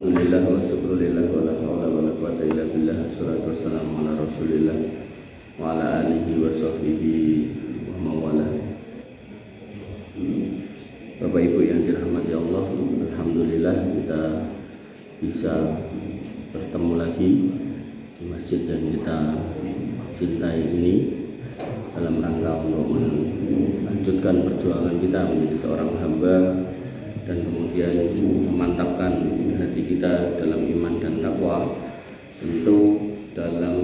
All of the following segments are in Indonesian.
Alhamdulillah wa syukurillah wa la hawla wa la quwwata illa billah. Assalatu wassalamu ala rasulillah wa ala alihi wa sahbihi wa mawala. Bapak Ibu yang dirahmati Allah, alhamdulillah kita bisa bertemu lagi di masjid yang kita cintai ini dalam rangka untuk melanjutkan perjuangan kita menjadi seorang hamba dan kemudian memantapkan hati kita dalam iman dan takwa, tentu dalam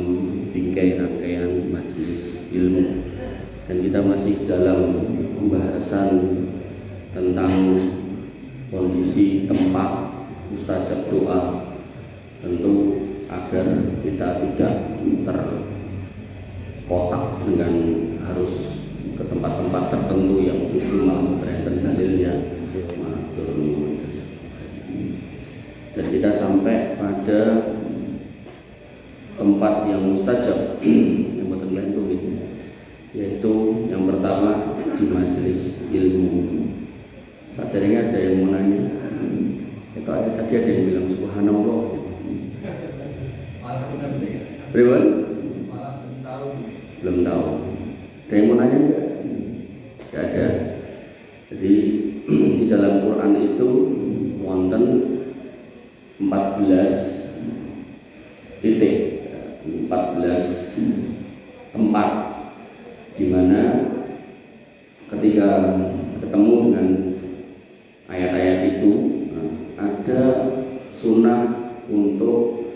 bingkai rangkaian majelis ilmu. Dan kita masih dalam pembahasan tentang kondisi tempat mustajab doa, tentu agar kita tidak terkotak dengan harus ke tempat-tempat tertentu yang justru malah berenten dalilnya. Dan kita sampai pada tempat yang mustajab yang betul itu, yaitu yang pertama di majelis ilmu. Sadarnya ada yang mau nanya, itu tadi ada yang bilang subhanallah. Belum tahu. Ada yang mau nanya enggak? Tidak ada. Jadi di dalam Quran itu wonten 14 titik, 14 tempat di mana ketika ketemu dengan ayat-ayat itu ada sunnah untuk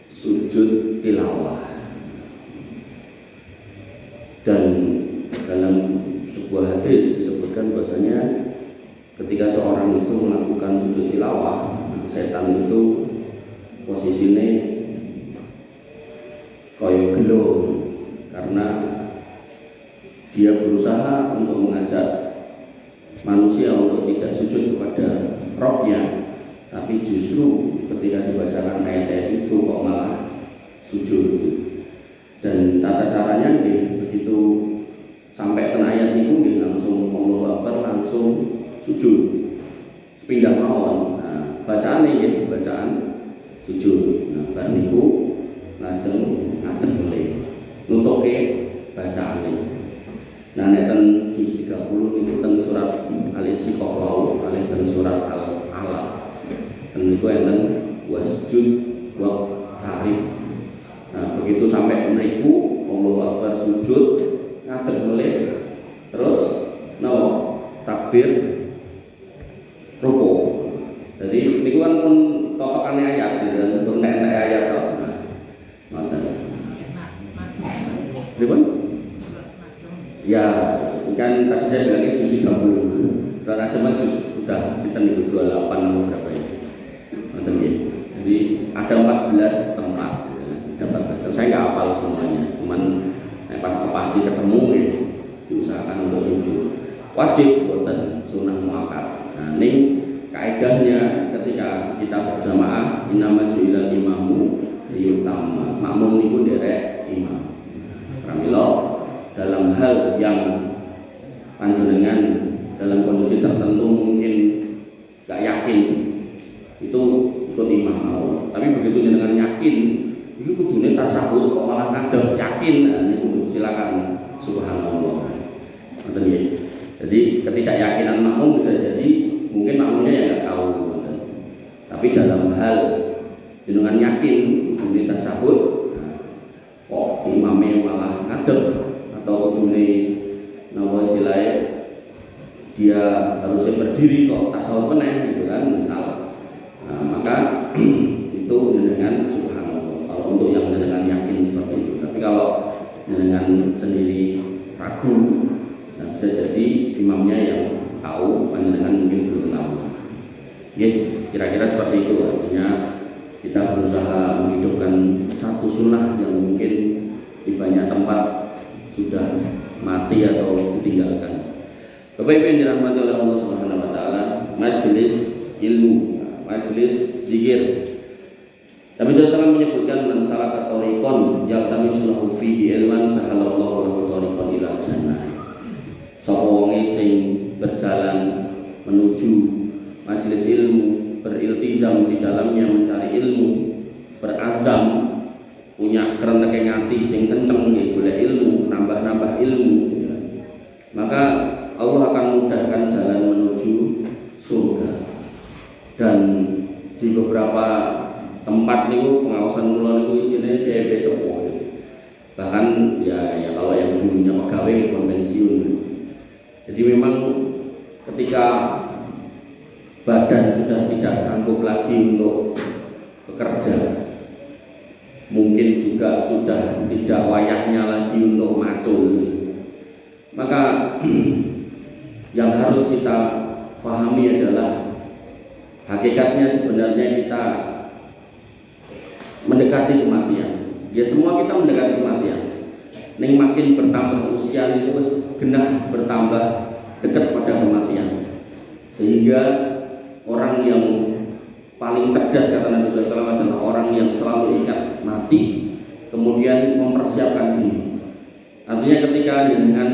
sujud tilawah. Dan dalam sebuah hadis disebutkan bahwasanya ketika seorang itu melakukan sujud tilawah, setan itu posisinya koyo gelo karena dia berusaha untuk mengajak manusia untuk tidak sujud kepada Rabbnya, tapi justru ketika dibacakan ayat-ayat itu kok malah sujud. Dan tata caranya begitu sampai ke ayat itu langsung Allahu Akbar, langsung sujud pindah mawon. Bacaan ini bacaan sujud. Bar niku lajeng ngadeg melih nutuke bacaan ini. Nek ten juz 30 niku ten surat Al-Insyiqaq, ten surat Al-Alaq. Niku enten wasjud wa qarib. Begitu sampai mriku Allahu Akbar sujud ngadeg melih terus takbir ruku. Jadi niku kan pun totokane ayat dan pun nek ayat to. Ngoten. Pripun? Ya, kan tadi saya bilangnya juz 30. Karena cuma juz sudah kita niku 28 berapa ini. Ngoten nggih. Jadi ada 14 tempat. Saya nggak hafal semuanya. Cuman pas pasti ketemu diusahakan untuk sujud. Wajib boten sunah muakkad. Nah, ini kaidahnya ketika kita berjamaah innama ju'ilal imamu liyutamma. Makmum niku nderek imam. Pramila dalam hal yang panjenengan dalam kondisi tertentu mungkin gak yakin itu ikut imam mau. Tapi begitu jenengan yakin itu kudune tasawuf kok malah ngadeg yakin, niku silakan subhanallah. Ngoten nggih. Jadi ketidakyakinan makmum bisa jadi mungkin makmumnya yang nggak tahu, tapi dalam hal jenengan yakin kudune tasawuf kok imamnya malah ngadeg atau kudune napa istilahnya dia harusnya berdiri kok tasawuf meneh gitu kan misal. Maka itu dengan subhanallah kalau untuk yang dengan yakin seperti itu. Tapi kalau dengan sendiri ragu, bisa jadi imamnya yang tahu, panjenengan mungkin belum tahu. Ya, kira-kira seperti itu. Artinya kita berusaha menghidupkan satu sunnah yang mungkin di banyak tempat sudah mati atau ditinggalkan. Bapak Ibu yang dirahmati oleh Allah Subhanahu wa taala, majelis ilmu, majelis zikir. Nabi SAW menyebutkan man salaka tariqan yaltamisu lahu fihi ilman sahalallahu lahu tariqan ila jannah. Sapa wong sing berjalan menuju majelis ilmu beriltizam di dalamnya mencari ilmu, berazam, punya kerentek hati sing kenceng nggih golek ilmu, nambah-nambah ilmu, maka Allah akan mudahkan jalan menuju surga. Dan di beberapa tempat niku pengawasan kula niku isine PB sepuh. Bahkan ya kalau yang dulunya pegawai pun pensiun. Jadi memang ketika badan sudah tidak sanggup lagi untuk bekerja, mungkin juga sudah tidak wayahnya lagi untuk macul, maka yang harus kita pahami adalah hakikatnya sebenarnya kita mendekati kematian. Ya semua kita mendekati kematian. Ning makin bertambah usia itu genah bertambah dekat pada kematian. Sehingga orang yang paling cerdas kata Nabi SAW adalah orang yang selalu ingat mati, kemudian mempersiapkan diri. Artinya ketika dengan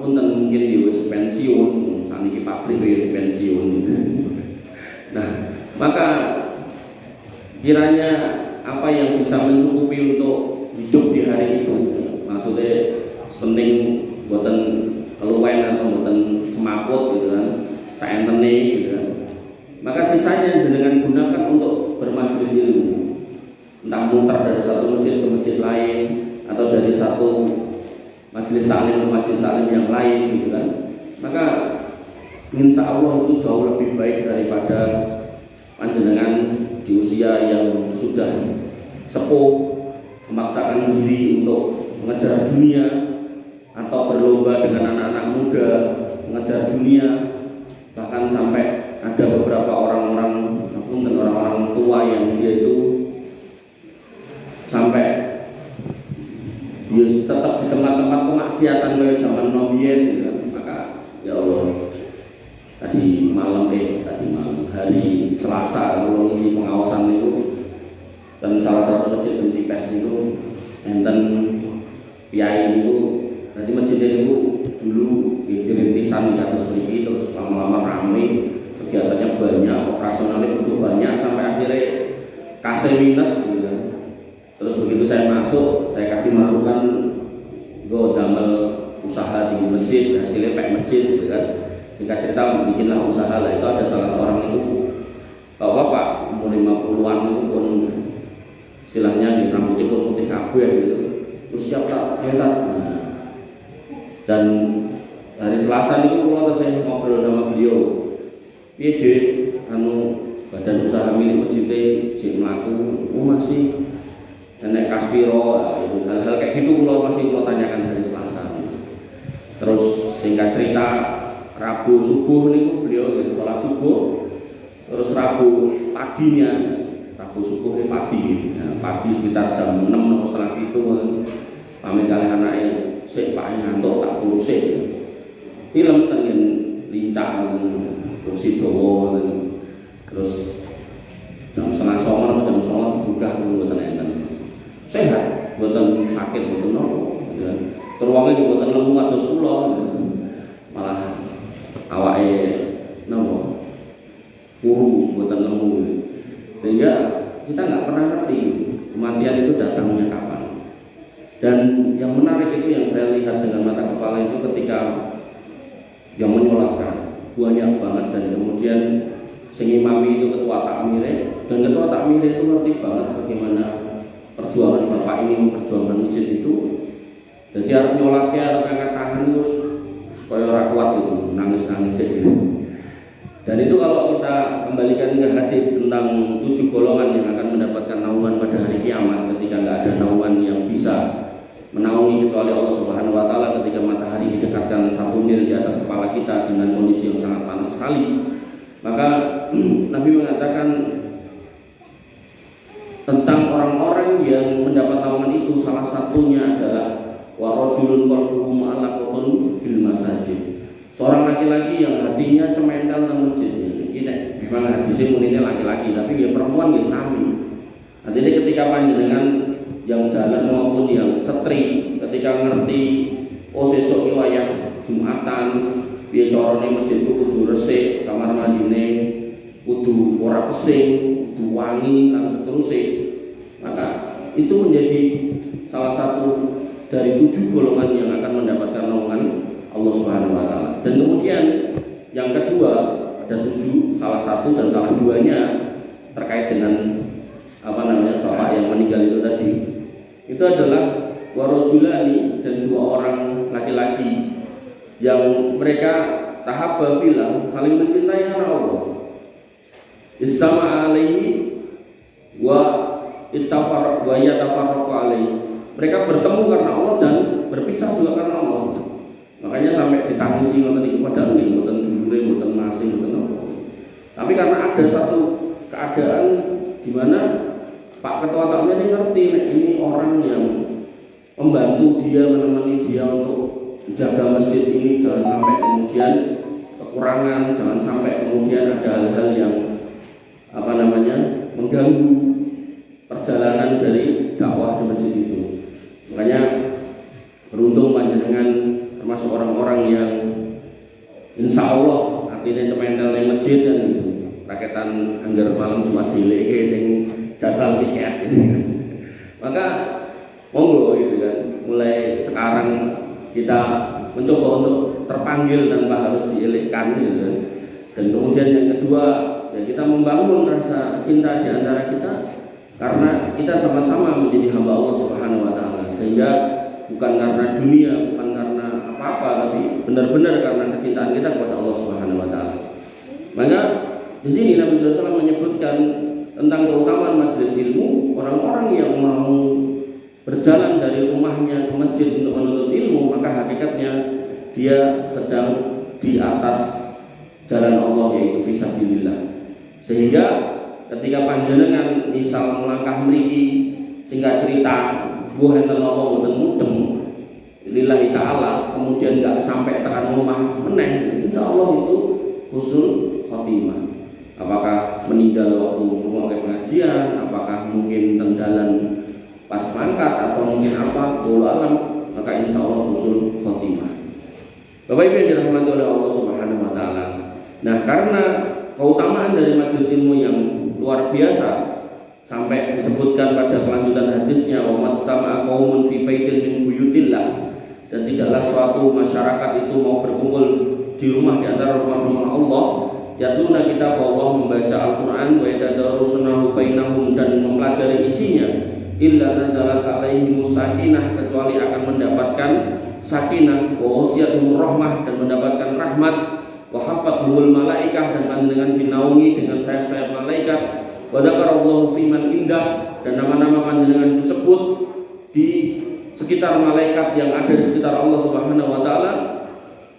mungkin di pensiun, saniki pabrik di pensiun. Nah, maka kiranya apa yang bisa mencukupi untuk hidup di hari itu, maksudnya penting buatan keluwen atau buatan semaput gitu kan, saentene gitu kan. Maka sisanya jenengan gunakan untuk bermajelis ilmu, entah muter dari satu masjid ke masjid lain atau dari satu majelis taklim ke majelis taklim yang lain gitu kan. Maka insya Allah itu jauh lebih baik daripada panjenengan di usia yang sudah sepuh memaksakan diri untuk mengejar dunia atau berlomba dengan anak-anak muda mengejar dunia, bahkan sampai ada beberapa orang-orang dan orang-orang tua yang dia itu sampai tetap di tempat-tempat kemaksiatan kayak zaman Nobien gitu. Maka ya Allah, tadi malam hari Selasa kalau ngisi pengawasan itu dan salah satu masjid di Pes itu enten piai itu, tadi masjid itu dulu dirintisan di atas beli, terus lama-lama ramai, kegiatannya banyak, operasionalnya butuh banyak, sampai akhirnya kasih minus gitu kan. Terus begitu saya masuk, saya kasih masukan gue damel usaha di masjid, hasilnya pek masjid gitu kan. Singkat cerita bikinlah usaha lah. Itu ada salah seorang itu bapak umur 50-an itu pun istilahnya di rambut itu putih kabeh gitu, terus siap tak hebat. Dan hari Selasa itu kalau saya ngobrol sama beliau, piye badan usaha milik masjidnya si melaku, masih naik kaspiro, hal-hal kayak gitu masih tanyakan hari Selasa. Terus singkat cerita Rabu subuh nih beliau jadi sholat subuh, terus Rabu paginya, Rabu subuh pagi, pagi sekitar jam 6 atau setelah itu pamit kali anaknya, sik pak ngantuk tak turun sik, film tentang lincah, kursi dowo, terus jam setengah songon atau jam songon buka buatan enten, sehat, buatan sakit buatan nopo, teruangnya buatan lemu atau sekolah, malah awake nopo kuru buatan lemu, sehingga kita nggak pernah ngerti kematian itu datangnya kapan. Dan yang menarik itu yang saya lihat dengan mata kepala itu ketika yang menyolatkan banyak banget, dan kemudian sing imami itu ketua takmir, dan ketua takmir itu ngerti banget bagaimana perjuangan bapak ini memperjuangkan masjid itu. Jadi harus nyolatnya, harus angkat tangan terus supaya orang kuat itu nangis-nangis gitu. Dan itu kalau kita kembalikan ke hadis tentang 7 golongan yang akan mendapatkan naungan pada hari kiamat, ketika nggak ada naungan yang bisa menaungi kecuali Allah Subhanahu Wa Taala ketika matahari didekatkan 1 mil di atas kepala kita dengan kondisi yang sangat panas sekali. Maka Nabi mengatakan tentang orang-orang yang mendapat naungan itu, salah satunya adalah warajulun qalbuhu mu'allaqatun bil masajid. Seorang laki-laki yang hatinya cemental dengan masjid. Ini memang hadisnya munine laki-laki, tapi dia perempuan dia sami. Artinya ketika panjenengan yang jalan maupun yang setri, ketika ngerti sesuk wayah Jumatan, piye carane masjid kudu resik, kamar mandine kudu ora pesing, kudu wangi dan seterusnya. Maka itu menjadi salah satu dari 7 golongan yang akan mendapatkan naungan Allah Subhanahu wa taala. Dan kemudian yang kedua, ada 7, salah satu dan salah 2-nya terkait dengan bapak yang meninggal itu tadi. Itu adalah warajulani, dan 2 orang laki-laki yang mereka tahabba fillah, saling mencintai karena Allah. Istama'a alaihi wa yatafarraqu alaihi. Mereka bertemu karena Allah dan berpisah juga karena Allah. Makanya sampai ditangisi ngoten iki padahal nggih mboten dulure, mboten masih, mboten apa. Tapi karena ada satu keadaan di mana Pak Ketua Takmir ini ngerti ini orang yang membantu dia, menemani dia untuk jaga masjid ini, jangan sampai kemudian kekurangan, jangan sampai kemudian ada hal-hal yang mengganggu perjalanan dari dakwah di masjid itu. Makanya beruntung panjenengan termasuk orang-orang yang insya Allah artinya cementel di masjid dan raketan anggar malam cuma dileke sing jadwal tiket. Maka monggo gitu kan, mulai sekarang kita mencoba untuk terpanggil tanpa harus dielekkan gitu kan. Dan kemudian yang kedua, ya kita membangun rasa cinta di antara kita karena kita sama-sama menjadi hamba Allah Subhanahu wa taala. Sehingga bukan karena dunia, bukan karena apa-apa, tapi benar-benar karena kecintaan kita kepada Allah Subhanahu wa taala. Maka di sini Nabi SAW menyebutkan tentang keutamaan majelis ilmu. Orang-orang yang mau berjalan dari rumahnya ke masjid untuk menuntut ilmu, maka hakikatnya dia sedang di atas jalan Allah, yaitu fisabilillah. Sehingga ketika panjenengan misal melangkah mriki sehingga cerita buah enten apa mboten mudeng lillahi taala, kemudian enggak sampai tekan rumah meneh, insyaallah itu husnul khotimah. Apakah meninggal waktu rumah pengajian, apakah mungkin tenggalan pas mangkat, atau mungkin apa, wallahu alam, maka insyaallah husnul khotimah. Bapak Ibu yang dirahmati oleh Allah Subhanahu wa taala. Nah, karena keutamaan dari majelis ilmu yang luar biasa sampai disebutkan pada kelanjutan hadisnya wa mastama'a qaumun fi baitin min buyutillah, dan tidaklah suatu masyarakat itu mau berkumpul di rumah di antara rumah-rumah Allah, yatluna kitab Allah, membaca Al-Qur'an, wa yatadarrusunahu bainahum, dan mempelajari isinya, illa nazalat alaihimus sakinah, kecuali akan mendapatkan sakinah, wa wasiyatuhum rahmah, dan mendapatkan rahmat, wa hafathumul malaikah, dan panjenengan dinaungi dengan sayap-sayap malaikat, wa dzakarallahu fiman indah, dan nama-nama panjenengan disebut di sekitar malaikat yang ada di sekitar Allah Subhanahu wa taala.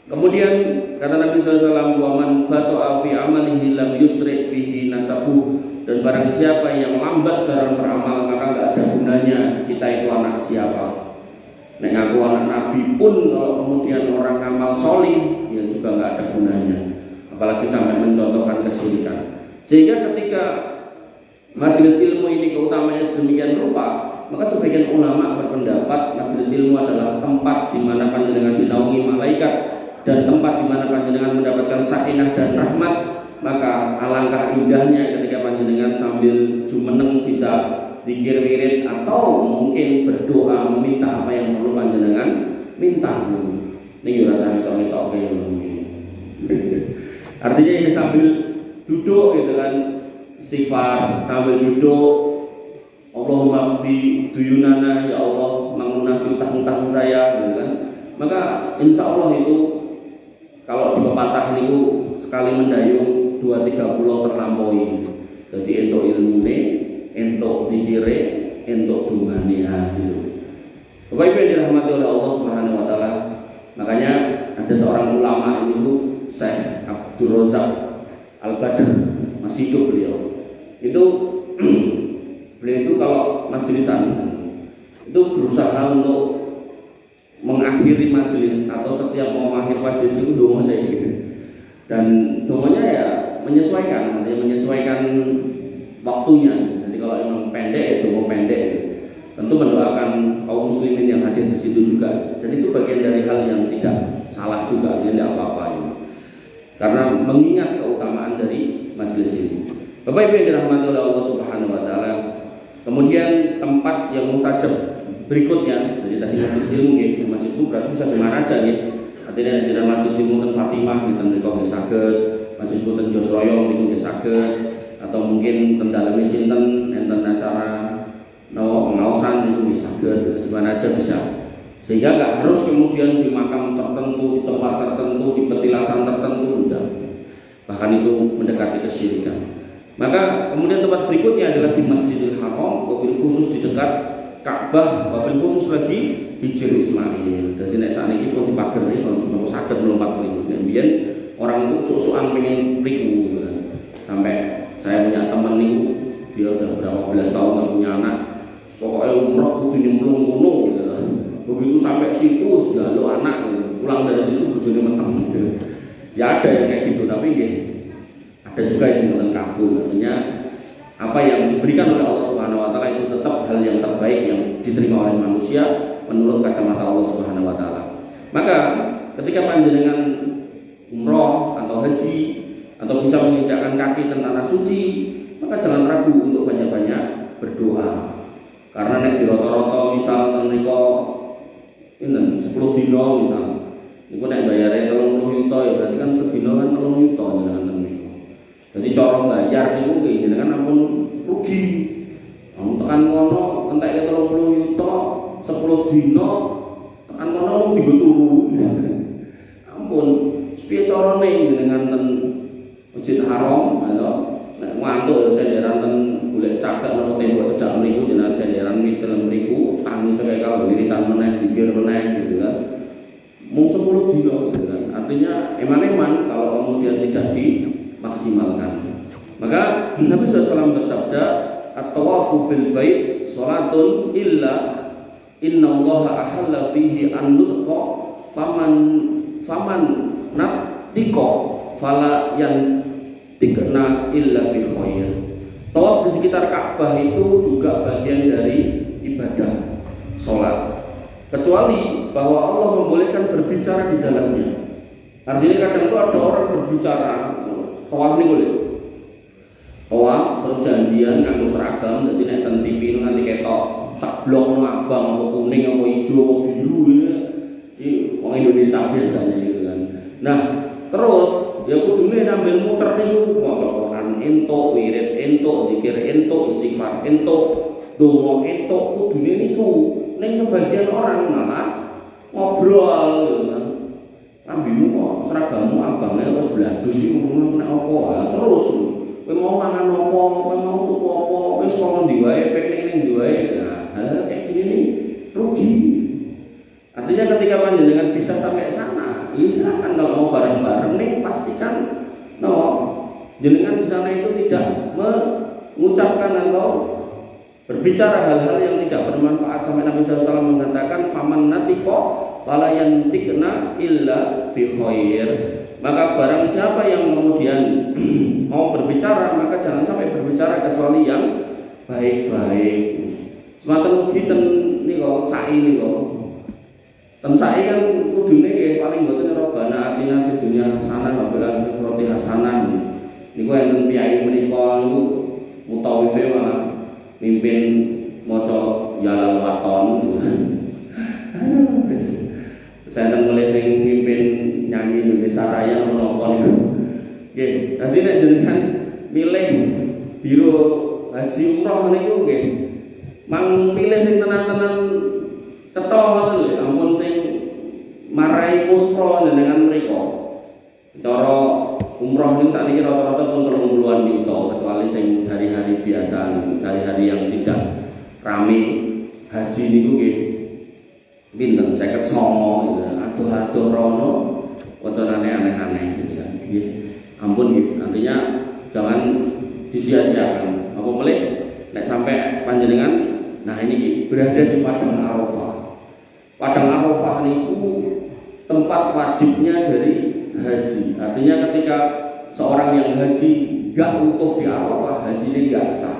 Kemudian kata Nabi SAW, wa man bata'a fi amalihi lam yusri bihi nasabuh, dan barang siapa yang lambat dalam beramal, maka enggak ada gunanya kita itu anak siapa. Nek ngaku anak Nabi pun kalau kemudian orang ngamal solih, ya juga nggak ada gunanya, apalagi sampai mencontohkan kesyirikan. Sehingga ketika majelis ilmu ini keutamanya sedemikian rupa, maka sebagian ulama berpendapat majelis ilmu adalah tempat di mana panjenengan dinaungi malaikat dan tempat di mana panjenengan mendapatkan sakinah dan rahmat. Maka alangkah indahnya ketika panjenengan sambil jumeneng bisa zikir wirid atau mungkin berdoa meminta apa yang perlu panjenengan minta. Ini rasanya kalau kayak artinya ya sambil duduk gitu kan, istighfar sambil duduk, Allahumma qdi duyunana, ya Allah mengunasi utang-utang saya gitu kan. Maka insya Allah itu kalau di pepatah niku sekali mendayung 2-3 pulau terlampaui. Jadi entuk ilmune, entuk dikire, entuk dungane gitu. Bapak Ibu yang dirahmati oleh Allah Subhanahu wa taala. Makanya ada seorang ulama itu Syekh Abdul Razak Al-Badr, masih hidup beliau. Beliau itu kalau majelisan itu berusaha untuk mengakhiri majelis atau setiap mau mengakhiri majelis itu doa saya gitu. Dan doanya ya menyesuaikan waktunya. Jadi kalau emang pendek itu mau pendek, tentu mendoakan kaum muslimin yang hadir di situ juga. Dan itu bagian dari hal yang tidak salah juga, tidak apa-apa. Karena mengingat keutamaan dari majelis ini. Bapak Ibu yang dirahmati oleh Allah Subhanahu wa taala. Kemudian tempat yang mustajab berikutnya, jadi tadi majelis ilmu nggih, majelis ilmu berarti bisa dengar aja nggih. Artinya di majelis ilmu ten Fatimah kita mriku nggih saged, majelis ilmu ten Josroyo niku nggih saged, atau mungkin ten daleme sinten enten acara pengaosan itu bisa saged, di mana aja bisa. Sehingga nggak harus kemudian di makam tertentu, di tempat tertentu, di petilasan tertentu, enggak. Bahkan itu mendekati kesyirikan. Maka kemudian tempat berikutnya adalah di Masjidil Haram, wabil khusus di dekat Ka'bah, wabil khusus lagi Hijr Ismail. Jadi nek sakniki pun dipager iki kalau saged melompat mriku. Kemudian orang itu sok-sokan pengen mriku gitu kan. Sampai saya punya teman niku, dia udah berapa belas tahun nggak punya anak. Pokoknya umroh kudu nyemplung ngono gitu. Begitu sampai situ sudah lo anak gitu. Pulang dari situ bojone meteng gitu. Ya ada yang kayak gitu, tapi nggih ada juga yang bukan kabul. Artinya apa yang diberikan oleh Allah Subhanahu wa taala itu tetap hal yang terbaik yang diterima oleh manusia menurut kacamata Allah Subhanahu wa taala. Maka ketika panjenengan umroh atau haji atau bisa menginjakkan kaki ke tanah suci, maka jangan ragu untuk banyak-banyak berdoa. Karena nek di rata-rata misal menika ini 10 dino misal, niku nek bayare 30 juta ya berarti kan sedina kan 30 juta jenengan niku. Jadi cara bayar niku nggih jenengan ampun rugi. Tekan kono entek 30 juta 10 dino, tekan kono mung digo turu. Ampun, piye carane jenengan ten Masjid Haram lho. Nek mantuk senderan ten golek cagak nang tembok cedak mriku jenengan senderan miten mriku tangi cekek kalau wiritan meneh pikir meneh gitu kan. Mung 10 dino gitu kan. Artinya eman-eman kalau kemudian tidak dimaksimalkan. Maka Nabi SAW bersabda, "At-tawafu bil bait salatun illa innallaha ahalla fihi an nutqa faman natiko fala yang tikna illa bi khair." Tawaf di sekitar Ka'bah itu juga bagian dari ibadah sholat, kecuali bahwa Allah membolehkan berbicara di dalamnya. Artinya kadang itu ada orang berbicara, tawaf ini boleh. Tawaf terus janjian nganggo seragam, jadi nek ten TV nganti ketok sak blok abang apa kuning apa ijo apa biru ya. Iki wong Indonesia biasanya gitu kan. Nah, terus ya kudune sambil muter niku maca Quran entuk, wirid entuk, zikir entuk, istighfar entuk, donga entuk, kudune niku. Ning sebagian orang malah ngobrol gitu kan. Ambilmu kok seragammu abangnya wis bladus iki ngomong nek apa terus kowe mau mangan apa, kowe mau tuku apa, wis kok ndi wae, piknik ning ndi wae. Nah, hal kayak gini nih rugi. Artinya ketika panjenengan bisa sampai sana, ya silakan kalau mau bareng-bareng nih pastikan jenengan di sana itu tidak mengucapkan atau berbicara hal-hal yang tidak bermanfaat. Sampai Nabi SAW mengatakan faman natiko fala yantikna illa bi khair. Maka barang siapa yang kemudian mau berbicara, maka jangan sampai berbicara kecuali yang baik-baik. Sematan ugi ten niku sa'i niku. Ten sa'i kan kudune nggih paling mboten robana atina fid dunya hasanah wa fil akhirati hasanah. Niku enten piyai menika niku mutawife malah mimpin maca yalal waton. Saya mulai sing mimpin nyanyi Indonesia Raya menapa niku. Nggih, dadi nek jenengan milih biro haji umroh niku nggih. Mang pilih sing tenan-tenan cetha ngoten lho, ampun sing marai puspra jenengan mriku. Cara umroh niku sakniki rata-rata pun 30-an juta, kecuali sing hari-hari biasa, hari-hari yang tidak rame. Haji niku nggih pinten 59 gitu. Aduh rono wacanane aneh-aneh gitu kan. Ampun gitu. Artinya jangan disia-siakan. Apa boleh nek sampai panjenengan nah ini berada di Padang Arafah. Padang Arafah niku tempat wajibnya dari haji. Artinya ketika seorang yang haji gak wukuf di Arafah, hajinya gak sah.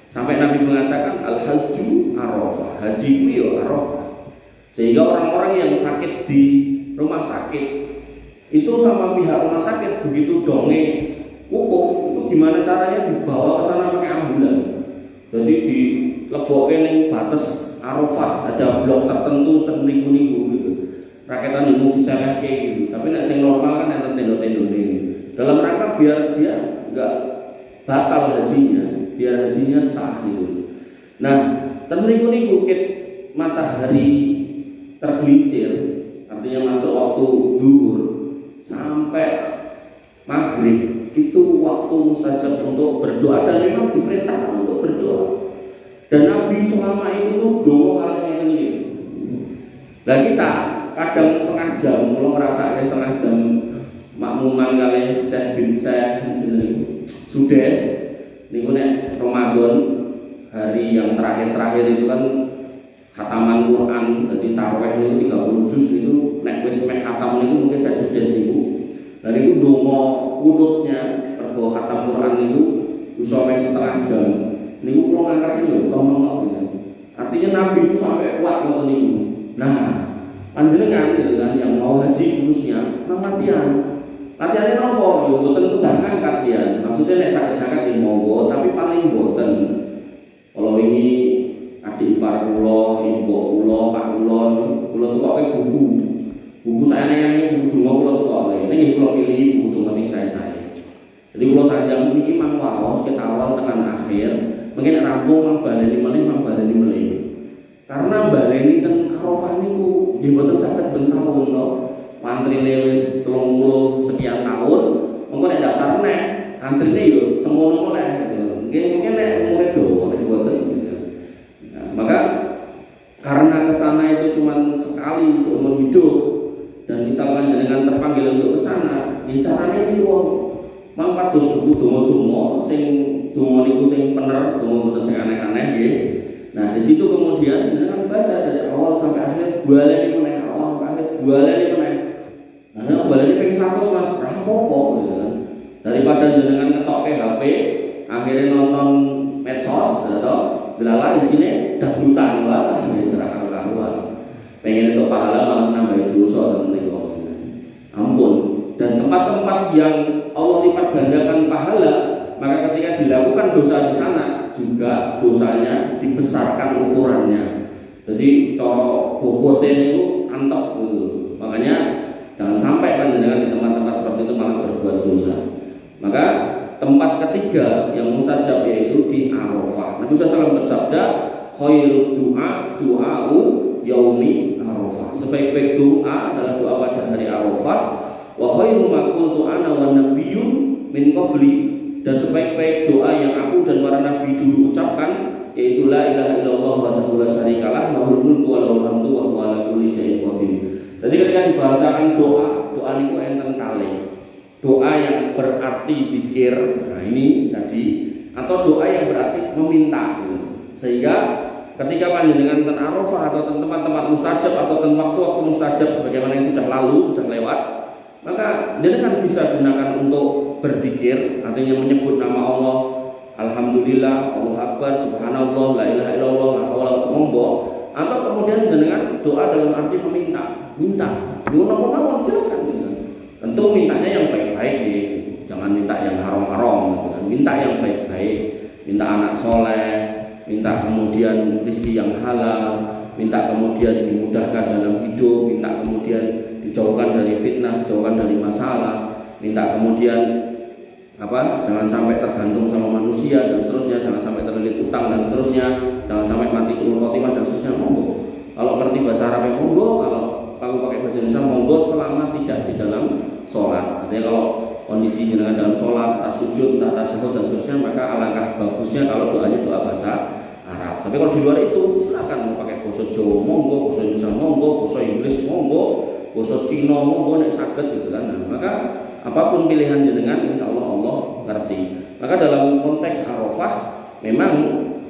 Sampai Nabi mengatakan al-hajju Arafah, haji itu ya Arafah. Sehingga orang-orang yang sakit di rumah sakit itu sama pihak rumah sakit begitu donge wukuf itu gimana caranya dibawa ke sana pakai ambulan. Jadi dilebokke ning batas Arafah, ada blok tertentu niku gitu. Rakyatan niku diselehke gitu. Tapi nek sing normal kan ada tenda-tendone. Dalam rangka biar dia enggak batal hajinya, biar hajinya sah gitu. Nah, ten niku matahari tergelincir, artinya masuk waktu zuhur sampai maghrib itu waktu mustajab untuk berdoa, dan memang diperintahkan untuk berdoa. Dan Nabi selama itu tuh doa kalian ini. Nah kita kadang setengah jam, kalau merasa setengah jam makmuman kalian saya sudes. Niku nek Ramadan hari yang terakhir itu kan khataman Quran, jadi tarawih itu 30 juz itu nek wis meh khatam niku mungkin saya sudes niku. Dan itu donga kudutnya mergo khatam Quran niku iso meh setengah jam. Niku kula ngangkat lho ngomong gitu. Artinya Nabi itu sampai kuat ngoten niku. Nah, panjenengan gitu kan yang mau haji khususnya latihan. Latihannya nopo? Yo mboten kudu ngangkat ya. Maksudnya nek saged ngangkat ya monggo, tapi paling mboten. Kalau ini adik ipar kula, ibu kula, pak kula tukoke buku. Buku saya nek buku donga kula tukoke. Niki kula pilih buku donga sing saya. Jadi kula sanjang niki mang waos ket awal tekan akhir, mungkin rampung mang baleni melih. Karena baleni teng Arafah niku nggih mboten saged ben taun to. Antrine wis 30 sekian tahun, mengko nek daftar neh, antrine yo semono oleh gitu. Nggih mungkin nek umure dawa nek mboten gitu. Nah, maka karena kesana itu cuma sekali seumur hidup, dan misalkan dengan terpanggil untuk kesana, ya caranya ini wong mangkat dos buku donga-donga sing donga niku sing bener, donga mboten sing aneh-aneh nggih. Nah, di situ kemudian dengan baca dari awal sampai akhir, baleni meneh awal sampai akhir, baleni meneh. Nah, baleni ping 100 Mas, apa-apa gitu kan. Daripada jenengan ngetokke HP, akhirnya nonton medsos atau delala di sini dangdutan lah, serahkan karuan. Pengen untuk pahala malah nambah dosa temen niku. Ampun. Dan tempat-tempat yang Allah lipat gandakan pahala, maka ketika dilakukan dosa di sana juga dosanya dibesarkan ukurannya. Jadi cara bobotnya itu antok gitu. Makanya jangan sampai panjenengan di tempat-tempat seperti itu malah berbuat dosa. Maka tempat ketiga yang mustajab yaitu di Arafah. Nabi SAW bersabda, khairud du'a'u yaumi Arafah. Sebaik-baik doa adalah doa pada hari Arafah. Wa khairu ma qultu ana wan nabiyyun min qabli. Dan sebaik-baik doa yang aku dan para nabi dulu ucapkan yaitu la ilaha illallah wa la syarikalah lahul mulku wa lahul hamdu wa huwa ala kulli syai'in qadir. Jadi ketika dibahasakan doa niku enten kalih. Doa yang berarti zikir, nah ini tadi, atau doa yang berarti meminta gitu. Sehingga ketika panjenengan ten Arafah atau tempat-tempat mustajab atau waktu-waktu mustajab sebagaimana yang sudah lalu, sudah lewat, maka jenengan bisa gunakan untuk berzikir, artinya menyebut nama Allah, alhamdulillah, Allahu akbar, subhanallah, la ilaha illallah, la haula wala quwwata, atau kemudian dengan doa dalam arti minta. Dulu nomor silakan gitu. Tentu mintanya yang baik-baik ya. Jangan minta yang haram-haram gitu kan. Minta yang baik-baik, minta anak soleh, minta kemudian rezeki yang halal, minta kemudian dimudahkan dalam hidup, minta kemudian dijauhkan dari fitnah, dijauhkan dari masalah, minta kemudian jangan sampai tergantung sama manusia dan seterusnya, jangan sampai terlilit utang dan seterusnya, jangan sampai mati suul khotimah dan seterusnya. Monggo. Kalau ngerti bahasa Arab monggo, kalau kamu pakai bahasa Indonesia monggo selama tidak di dalam sholat. Artinya kalau kondisi jenengan dalam sholat, entah sujud, entah tasyahud dan seterusnya, maka alangkah bagusnya kalau doanya doa bahasa Arab. Tapi kalau di luar itu silakan mau pakai bahasa Jawa monggo, bahasa Indonesia monggo, bahasa Inggris monggo, bahasa Cina monggo nek saged gitu kan. Nah, maka apapun pilihan jenengan insya Allah ngerti. Maka dalam konteks Arafah memang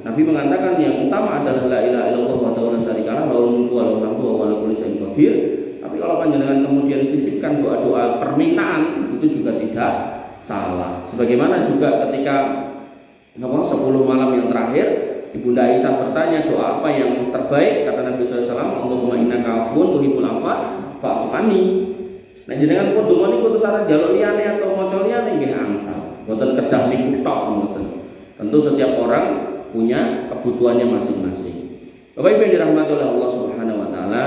Nabi mengatakan yang utama adalah la ilaha illallah wa la syarikalah lahul mulku wa lahul hamdu wa huwa ala kulli syai'in qadir. Tapi kalau panjenengan kemudian sisipkan doa-doa permintaan itu juga tidak salah. Sebagaimana juga ketika 10 malam yang terakhir Ibunda Aisyah bertanya doa apa yang terbaik, kata Nabi SAW, Allahumma innaka afuwun tuhibbul afwa fa'fu anni. Nah jenengan pun donga niku terus arep njaluk liyane atau maca liyane nggih angsal. Mboten kedah niku tok mboten. Tentu setiap orang punya kebutuhannya masing-masing. Bapak Ibu yang dirahmati oleh Allah Subhanahu wa taala,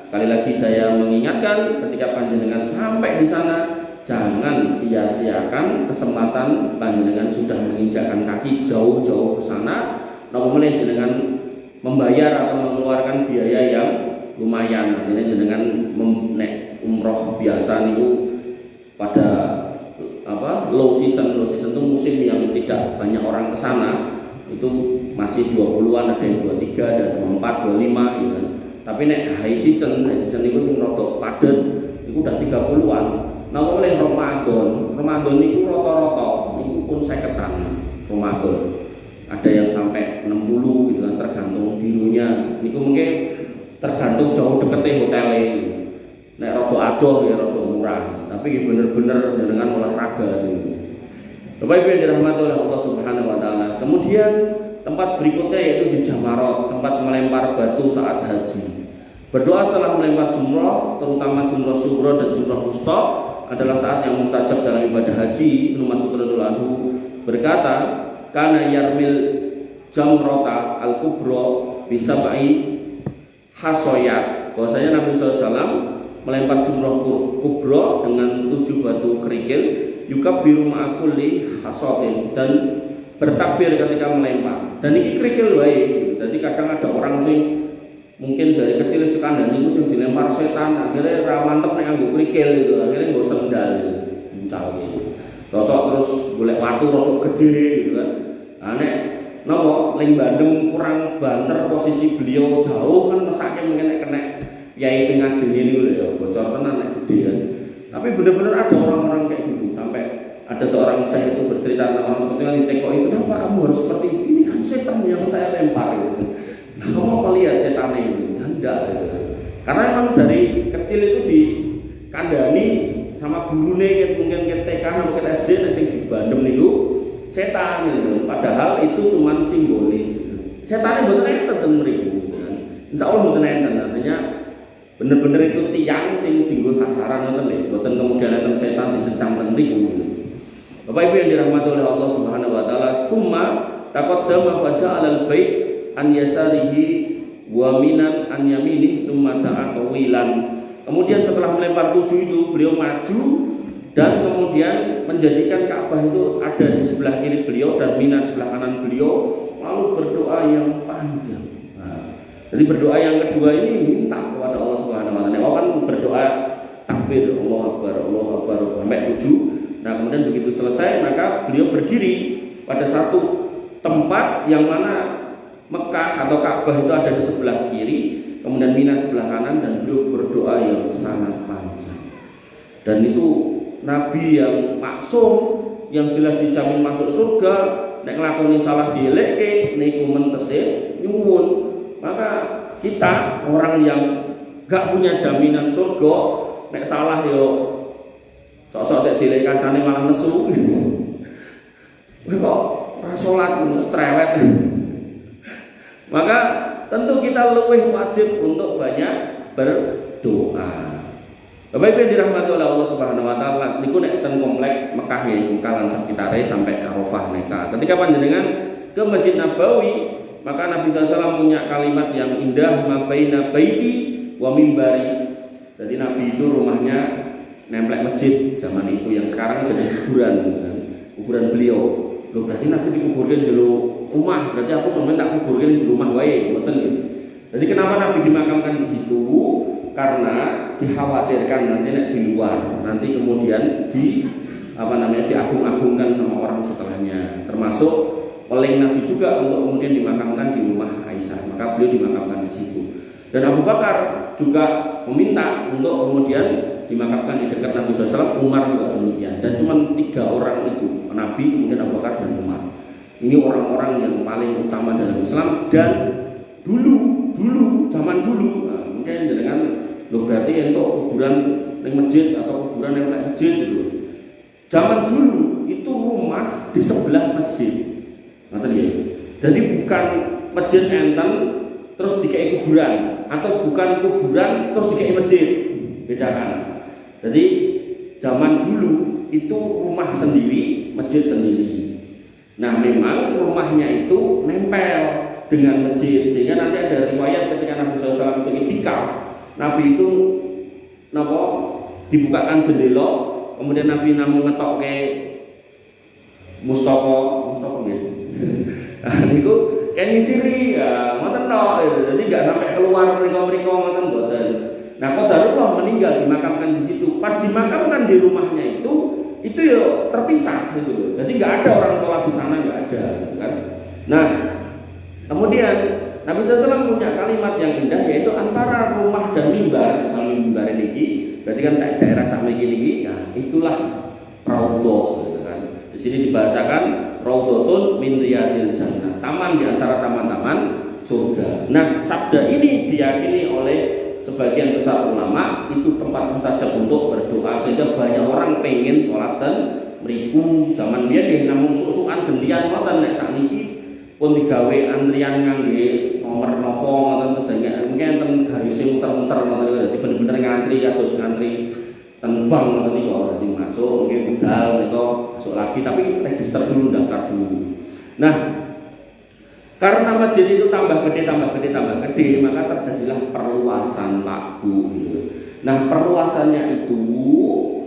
sekali lagi saya mengingatkan ketika panjenengan sampai di sana, jangan sia-siakan kesempatan panjenengan sudah menginjakkan kaki jauh-jauh ke sana, namun dengan membayar atau mengeluarkan biaya yang lumayan. Artinya dengan umroh biasa niku pada low season itu musim yang tidak banyak orang ke sana, itu masih 20-an, ada yang 23, ada 24, 25 gitu kan. Tapi high season itu sing rada padet itu udah 30-an. Nah, oleh Ramadan itu rata-rata itu pun 50-an Ramadan. Ada yang sampai 60 gitu kan, tergantung birunya. Niku mungkin tergantung jauh deketnya hotelnya. Nek rada adoh ya rada murah, tapi bener-bener dengan olahraga gitu. Bapak Ibu yang dirahmati oleh Allah Subhanahu wa taala. Kemudian tempat berikutnya yaitu di Jamarot, tempat melempar batu saat haji. Berdoa setelah melempar jumroh, terutama jumroh sughra dan jumroh wusta, adalah saat yang mustajab dalam ibadah haji. Ibnu Mas'ud radhiyallahu anhu berkata, "Kana yarmil jamrota al-kubra bisab'i hasoyat." Bahwasanya Nabi SAW melempar jumroh kubra dengan 7 batu kerikil, yukabbiru ma'akulli hasotin, dan bertakbir ketika melempar. Dan ini kerikil wae. Jadi kadang ada orang sing mungkin dari kecil sekandang itu sing dilempar setan, akhirnya ra mantep nek nganggo kerikil gitu, akhirnya nggo sendal muncul gitu. Sosok terus golek watu rada gede gitu kan. Nek napa ling bandem kurang banter posisi beliau jauh kan mesake mungkin kena yai sing ngajeni niku lho ya bocor tenan nek gede kan. Tapi benar-benar ada orang-orang kayak gitu, sampai ada seorang saya itu bercerita tentang orang seperti yang ditekoki, kenapa kamu harus seperti ini, kan setan yang saya lempar gitu. Nah, kamu melihat setan itu? Enggak gitu. Karena memang dari kecil itu dikandani sama gurune mungkin ke TK atau ke SD sing di Bandung niku setan gitu. Padahal itu cuma simbolis. Setan mboten enten teng mriku gitu kan. Insyaallah mboten enten, artinya bener-bener itu tiang sing dienggo sasaran ngoten lho, mboten kemudian enten setan dicecam ten mriku gitu. Bapak Ibu yang dirahmati oleh Allah Subhanahu wa taala, summa taqaddama faja'al al-bait an yasarihi wa minan an yaminih summa ta'a tawilan. Kemudian setelah melempar 7 itu beliau maju dan kemudian menjadikan Ka'bah itu ada di sebelah kiri beliau dan Mina sebelah kanan beliau, lalu berdoa yang panjang. Jadi berdoa yang kedua ini minta kepada Allah Subhanahu wa taala. Kan berdoa takbir Allahu Akbar sampai 7. Nah, kemudian begitu selesai maka beliau berdiri pada satu tempat yang mana Mekah atau Ka'bah itu ada di sebelah kiri, kemudian Mina sebelah kanan, dan beliau berdoa yang sangat panjang. Dan itu Nabi yang maksum, yang jelas dijamin masuk surga, nek nglakoni salah dielekke niku mentese nyuwun. Maka kita orang yang gak punya jaminan surga, nek salah yo sok-sok nek dilek kancane malah nesu. Kowe kok ora salat strewet. Maka tentu kita lebih wajib untuk banyak berdoa. Bapak Ibu yang dirahmati oleh Allah Subhanahu wa taala, niku nek ten komplek Mekah niku kalan sakitare sampai Arafah neka. Ketika panjenengan ke Masjid Nabawi, maka Nabi SAW punya kalimat yang indah, mabaina baiti wa mimbari. Jadi Nabi itu rumahnya nemplek masjid zaman itu, yang sekarang jadi kuburan kan? Kuburan beliau. Loh, berarti Nabi dikuburkan di rumah, berarti aku sampeyan tak kuburkan di rumah wae, ngoten nggih. Jadi kenapa Nabi dimakamkan di situ? Karena dikhawatirkan nanti nek di luar, nanti kemudian diagung-agungkan sama orang setelahnya. Termasuk oleh Nabi juga untuk kemudian dimakamkan di rumah Aisyah, maka beliau dimakamkan di situ. Dan Abu Bakar juga meminta untuk kemudian dimakamkan di dekat Nabi SAW. Umar juga demikian. Dan cuma 3 orang itu, Nabi, kemudian Abu Bakar dan Umar. Ini orang-orang yang paling utama dalam Islam. Dan dulu zaman dulu, nah, mungkin dengan berarti untuk kuburan yang masjid atau kuburan yang lain masjid gitu. Zaman dulu itu rumah di sebelah masjid. Jadi bukan masjid enten terus dikai kuburan, atau bukan kuburan terus dikai masjid, bedakan. Jadi zaman dulu itu rumah sendiri, masjid sendiri. Nah memang rumahnya itu nempel dengan masjid, sehingga nanti ada riwayat ketika Nabi SAW itu itikaf, Nabi itu dibukakan jendela, kemudian Nabi namun ngetok ke Mustofa ya. Nah niku kayak nyisiri ya, ngoten tok. Jadi nggak sampai keluar mereka ngoten mboten. Nah qadarullah meninggal dimakamkan di situ. Pas dimakamkan di rumahnya itu ya terpisah gitu. Jadi nggak ada orang sholat di sana, nggak ada gitu kan. Nah kemudian Nabi SAW punya kalimat yang indah, yaitu antara rumah dan mimbar. Misalnya mimbar ini, berarti kan saya daerah sama ini, nah itulah raudhah gitu kan. Di sini dibahasakan raudhatun min riyadil jannah, taman di antara taman-taman surga. Nah sabda ini diyakini oleh sebagian besar ulama itu tempat mustajab untuk berdoa, sehingga banyak orang pengen sholat dan mriku. Zaman dia namung susukan gentian ngoten nek sakniki pun digawe antrian ngangge nomor nopo ngoten sehingga mungkin enten garise muter-muter ngoten dadi bener-bener ngantri kados ngantri ten bank ngoten niku dadi masuk mungkin budal niku masuk lagi tapi register dulu daftar dulu. Nah karena masjid itu tambah gede, maka terjadilah perluasan Pak Bu gitu. Nah perluasannya itu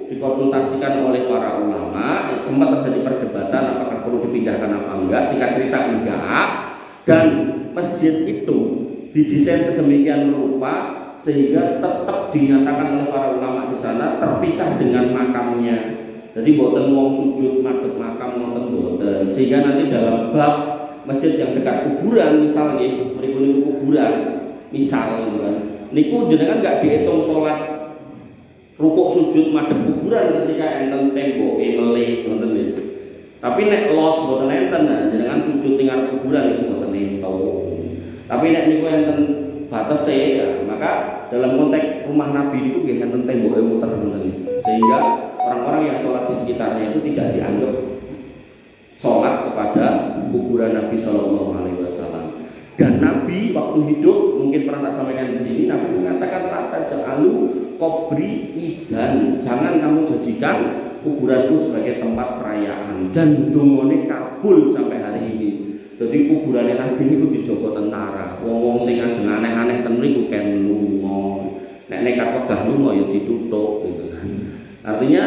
dikonsultasikan oleh para ulama, sempat terjadi perdebatan apakah perlu dipindahkan apa enggak. Singkat cerita enggak, dan masjid itu didesain sedemikian rupa sehingga tetap dinyatakan oleh para ulama di sana terpisah dengan makamnya. Jadi boten wong sujud madhep makam wonten boten, sehingga nanti dalam bab masjid yang dekat kuburan misalnya, mriku kuburan misal gitu kan, niku jenengan enggak dihitung sholat rukuk sujud madhep kuburan ketika enten temboke melih ngoten niku. Tapi nek los boten enten, nah jenengan sujud ning arep kuburan niku boten ento. Tapi nek niku enten batese ya, maka dalam konteks rumah Nabi niku nggih enten temboke muter ngoten niku. Sehingga orang-orang yang sholat di sekitarnya itu tidak dianggap sholat kepada kuburan Nabi Shallallahu Alaihi Wasallam. Dan Nabi waktu hidup, mungkin pernah tak sampaikan di sini, Nabi mengatakan lata ja'alu qabri idan, jangan kamu jadikan kuburanku sebagai tempat perayaan. Dan dongone kabul sampai hari ini. Jadi kuburannya Nabi itu dijogo tentara. Wong-wong sing ajeng aneh-aneh ten mriku ken lunga. Nek nekat wegah lunga ya ditutup gitu kan. Artinya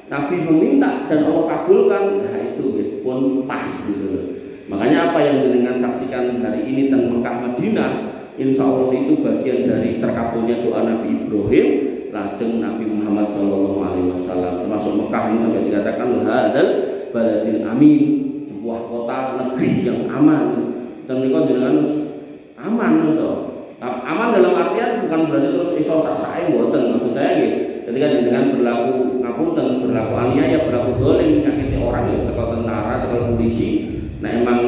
Nabi meminta dan Allah kabulkan, nah itu pun pas gitu. Makanya apa yang dengan saksikan hari ini tentang Mekah Madinah, insya Allah itu bagian dari terkabulnya doa Nabi Ibrahim, lajeng Nabi Muhammad SAW. Termasuk Mekah ini sampai dikatakan hadal baladil amin, sebuah kota negeri yang aman. Dan mereka dengan aman gitu. Aman dalam artian bukan berarti terus iso sak-sake mboten. Maksud saya gitu, ketika dengan berlaku ngapunten, berlaku aniaya, berlaku dolim, menyakiti orang ya cekel tentara, cekel polisi. Nah emang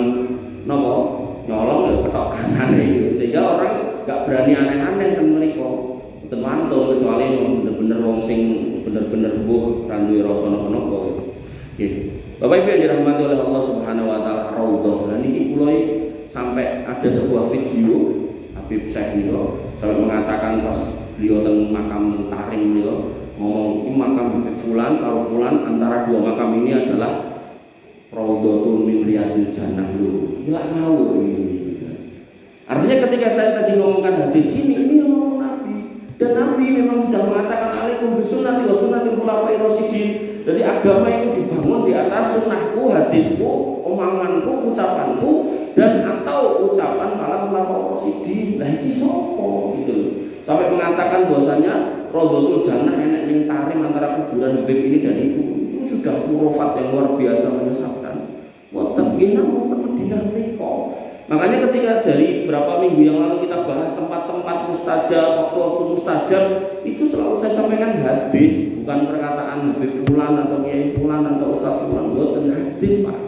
nopo nyolong ya ketok kanan gitu, sehingga orang gak berani aneh-aneh kan mereka mboten mantul kecuali bener-bener wong sing bener-bener mbuh ra duwe rasa napa-napa gitu. Nggih. Bapak Ibu yang dirahmati oleh Allah Subhanahu wa taala, raudhah. Lah niki kula sampai ada sebuah video Habib Syekh niku sampai mengatakan pas beliau teng makam Tarim niku ngomong ini makam Habib Fulan karo Fulan, antara dua makam ini adalah raudhatun min riyadil jannah lu. Gila ngawur ini. Artinya ketika saya tadi ngomongkan hadis ini ngomong Nabi, dan Nabi memang sudah mengatakan alaikum bisunnati wa sunnatil khulafair rasyidin. Jadi agama itu dibangun di atas sunnahku, hadisku, omonganku, ucapanku, dan atau ucapan para khulafaur rasyidin. Lah iki sapa gitu. Sampai mengatakan bahwasanya raudhatul jannah enek ning Tarim antara kuburan Habib ini dan itu sudah khurafat yang luar biasa menyesatkan. Wonten nggih namung Madinah mriku. Makanya ketika dari berapa minggu yang lalu kita bahas tempat-tempat mustajab, waktu-waktu mustajab, itu selalu saya sampaikan hadis, bukan perkataan Habib Fulan atau Kiai Fulan atau Ustaz Fulan, mboten hadis, Pak.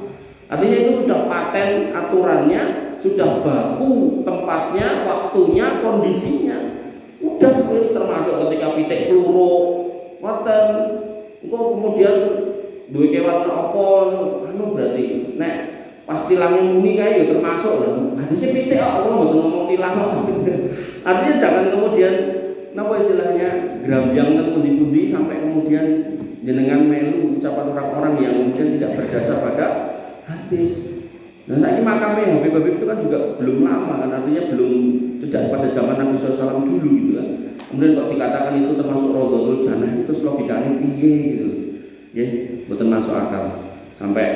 Artinya itu sudah paten aturannya, sudah baku tempatnya, waktunya, kondisinya. Udah termasuk ketika pitik peluru, ngoten. Engko kemudian duwe kewan apa anu berarti nek pas tilangnya muni kae ya termasuk lho. Hadise pitik kok ora mboten ngomong tilang. Artinya jangan kemudian napa istilahnya grambyang nang pundi-pundi sampai kemudian jenengan melu ucapan orang-orang yang mungkin tidak berdasar pada hadis. Nah, saiki makame Habib itu kan juga belum lama kan, artinya belum tidak pada zaman Nabi SAW dulu gitu kan. Kemudian kok dikatakan itu termasuk Raudhatul Jannah, itu logikanya piye gitu. Ya, betul masuk akal. Sampai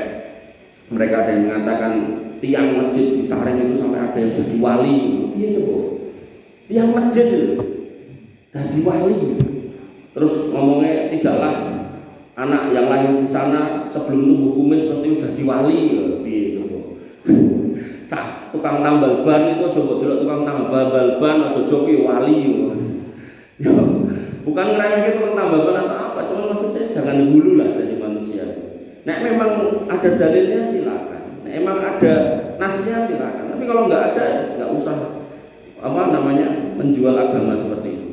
mereka ada yang mengatakan tiang masjid ditarik itu sampai ada yang jadi wali. Iya coba. Tiang masjid itu jadi wali. Terus ngomongnya tidaklah anak yang lahir di sana sebelum tumbuh kumis pasti sudah jadi wali. Piye coba. Tukang tambal ban itu coba delok tukang tambal ban aja joki wali. Ya, bukan ngeremehin tukang tambal ban atau apa, cuma maksud saya jangan dulu lah jadi manusia. Nek memang ada dalilnya silakan. Nek memang ada nasnya silakan. Tapi kalau nggak ada, nggak usah menjual agama seperti itu.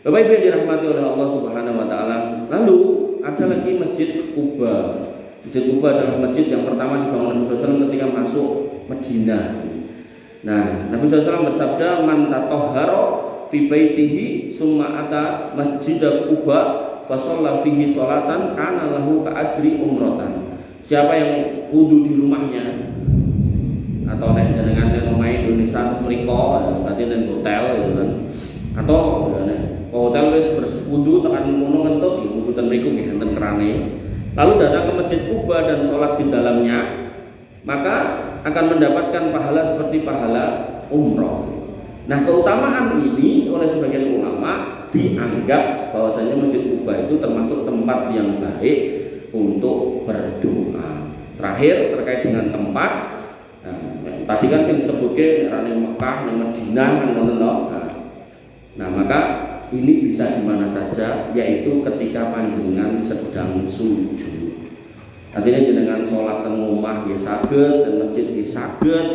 Bapak Ibu yang dirahmati oleh Allah Subhanahu Wa Taala. Lalu ada lagi Masjid Quba. Masjid Quba adalah masjid yang pertama dibangun Nabi SAW ketika masuk Madinah. Nah, Nabi SAW bersabda, "Man tatahhara fi baitihi summa ata Masjid Quba fa shalla fihi sholatan kana lahu ka ajri umratan." Siapa yang wudu di rumahnya atau nek dengan omahe Indonesia mriko berarti ning hotel gitu kan. Atau hotel wis berwudu tekan ngono ngentut ya wudu ten mriku nggih enten kerane. Lalu datang ke Masjid Quba dan sholat di dalamnya, maka akan mendapatkan pahala seperti pahala umroh. Nah, keutamaan ini oleh sebagian ulama dianggap bahwasanya Masjid Quba itu termasuk tempat yang baik untuk berdoa. Terakhir terkait dengan tempat, tadi kan yang disebutkan di Mekah, di Madinah, nah maka ini bisa di mana saja, yaitu ketika panjenengan sedang sujud. Artinya dengan sholat teng omah nggih saged, dan masjid nggih saged,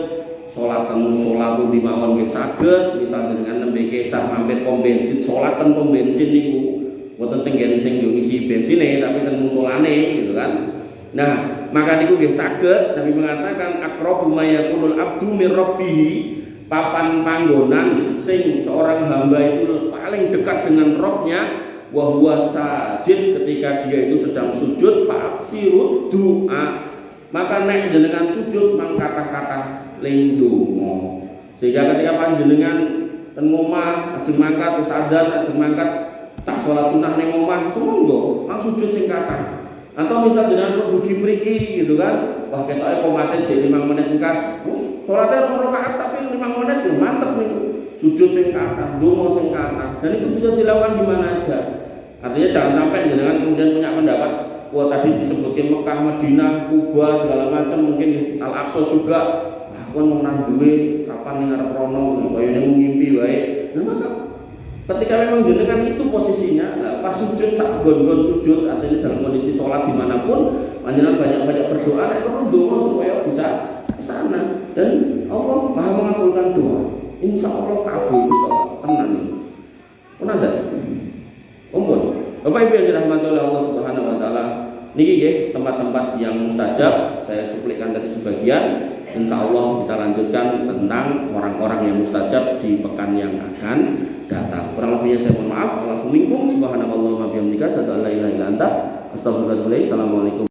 sholat teng musala pundi mawon nggih saged, misal dengan nembe kesah mampir pom bensin, sholat teng pom bensin niku mboten teng sing yo ngisi bensine tapi teng musolane gitu kan. Nah, maka niku nggih saged. Nabi mengatakan aqrabu ma yakunul abdu mir rabbih, papan panggonan sing seorang hamba itu paling dekat dengan Rabbnya, wa huwa sajid, ketika dia itu sedang sujud, fa'aksirud doa, maka nek jenengan sujud mang kata-kata lindungo, sehingga ketika panjenengan ten omah ajeng mangkat terus adzan ajeng mangkat tak sholat sunnah ning omah sumangga mang sujud sing kathah. Atau misal dengan pergi mriki gitu kan, wah ketoke komate jek 5 menit engkas, salatnya 2 rakaat tapi 5 menit ya mantep niku. Sujud sing kathah, donga sing kathah, dan itu bisa dilakukan di mana aja. Artinya jangan sampai jenengan kemudian punya pendapat, wah tadi disebutkan Mekah, Madinah, Kuba segala macam, mungkin Al-Aqsa juga, wah kon mau nang duwe kapan ning arep rono, kaya ning ngimpi wae. Nah, maka ketika memang jenengan itu posisinya, nah, pas sujud sak gon-gon sujud, artinya dalam kondisi sholat dimanapun, panjenengan banyak-banyak berdoa, nek perlu doa supaya bisa ke sana, dan Allah Maha mengabulkan doa. Insya Allah kabul tenan ini. Pernah ada? Bapak Ibu yang dirahmati oleh Allah Subhanahu Wa Taala, niki nggih tempat-tempat yang mustajab. Saya cuplikan tadi sebagian. Insya Allah kita lanjutkan tentang orang-orang yang mustajab di pekan yang akan datang. Kurang lebihnya saya mohon maaf. Assalamualaikum warahmatullahi wabarakatuh. Assalamualaikum.